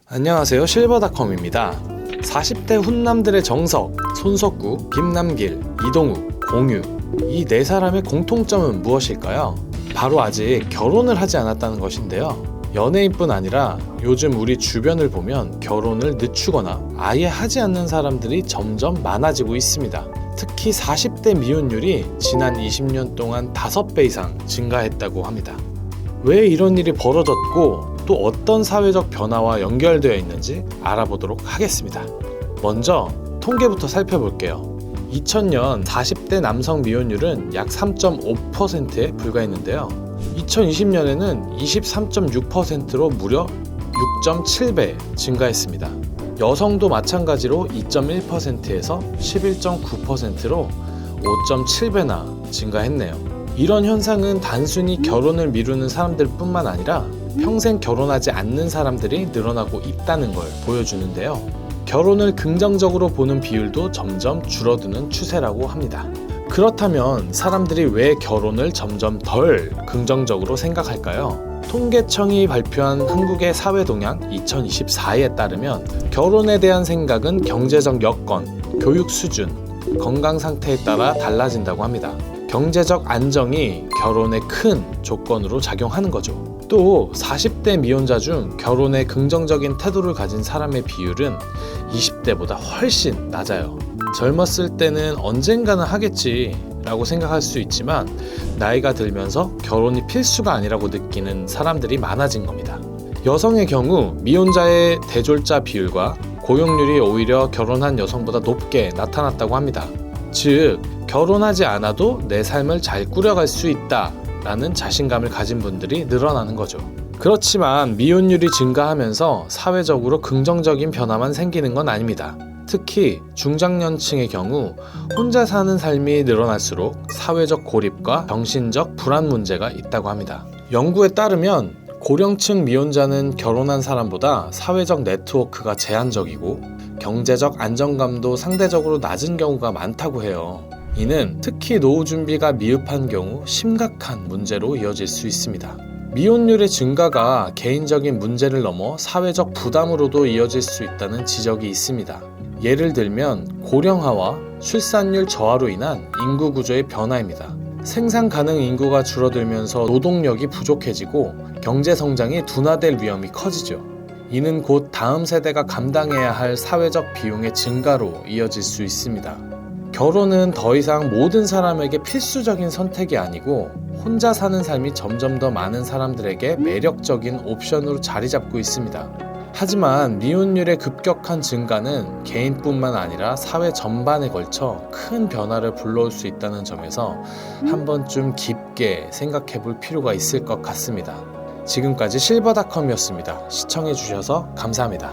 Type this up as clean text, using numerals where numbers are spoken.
안녕하세요, 실버닷컴입니다. 40대 훈남들의 정석, 손석구, 김남길, 이동욱, 공유, 이 네 사람의 공통점은 무엇일까요? 바로 아직 결혼을 하지 않았다는 것인데요. 연예인뿐 아니라 요즘 우리 주변을 보면 결혼을 늦추거나 아예 하지 않는 사람들이 점점 많아지고 있습니다. 특히 40대 미혼율이 지난 20년 동안 5배 이상 증가했다고 합니다. 왜 이런 일이 벌어졌고 또 어떤 사회적 변화와 연결되어 있는지 알아보도록 하겠습니다. 먼저 통계부터 살펴볼게요. 2000년 40대 남성 미혼율은 약 3.5%에 불과했는데요. 2020년에는 23.6%로 무려 6.7배 증가했습니다. 여성도 마찬가지로 2.1%에서 11.9%로 5.7배나 증가했네요. 이런 현상은 단순히 결혼을 미루는 사람들 뿐만 아니라 평생 결혼하지 않는 사람들이 늘어나고 있다는 걸 보여주는데요. 결혼을 긍정적으로 보는 비율도 점점 줄어드는 추세라고 합니다. 그렇다면 사람들이 왜 결혼을 점점 덜 긍정적으로 생각할까요? 통계청이 발표한 한국의 사회동향 2024에 따르면 결혼에 대한 생각은 경제적 여건, 교육 수준, 건강 상태에 따라 달라진다고 합니다. 경제적 안정이 결혼의 큰 조건으로 작용하는 거죠. 또 40대 미혼자 중 결혼에 긍정적인 태도를 가진 사람의 비율은 20대보다 훨씬 낮아요. 젊었을 때는 언젠가는 하겠지 라고 생각할 수 있지만 나이가 들면서 결혼이 필수가 아니라고 느끼는 사람들이 많아진 겁니다. 여성의 경우 미혼자의 대졸자 비율과 고용률이 오히려 결혼한 여성보다 높게 나타났다고 합니다. 즉, 결혼하지 않아도 내 삶을 잘 꾸려갈 수 있다 라는 자신감을 가진 분들이 늘어나는 거죠. 그렇지만 미혼율이 증가하면서 사회적으로 긍정적인 변화만 생기는 건 아닙니다. 특히 중장년층의 경우 혼자 사는 삶이 늘어날수록 사회적 고립과 정신적 불안 문제가 있다고 합니다. 연구에 따르면 고령층 미혼자는 결혼한 사람보다 사회적 네트워크가 제한적이고 경제적 안정감도 상대적으로 낮은 경우가 많다고 해요. 이는 특히 노후 준비가 미흡한 경우 심각한 문제로 이어질 수 있습니다. 미혼율의 증가가 개인적인 문제를 넘어 사회적 부담으로도 이어질 수 있다는 지적이 있습니다. 예를 들면 고령화와 출산율 저하로 인한 인구 구조의 변화입니다. 생산 가능 인구가 줄어들면서 노동력이 부족해지고 경제 성장이 둔화될 위험이 커지죠. 이는 곧 다음 세대가 감당해야 할 사회적 비용의 증가로 이어질 수 있습니다. 결혼은 더 이상 모든 사람에게 필수적인 선택이 아니고 혼자 사는 삶이 점점 더 많은 사람들에게 매력적인 옵션으로 자리 잡고 있습니다. 하지만 미혼율의 급격한 증가는 개인뿐만 아니라 사회 전반에 걸쳐 큰 변화를 불러올 수 있다는 점에서 한 번쯤 깊게 생각해 볼 필요가 있을 것 같습니다. 지금까지 실버닷컴이었습니다. 시청해주셔서 감사합니다.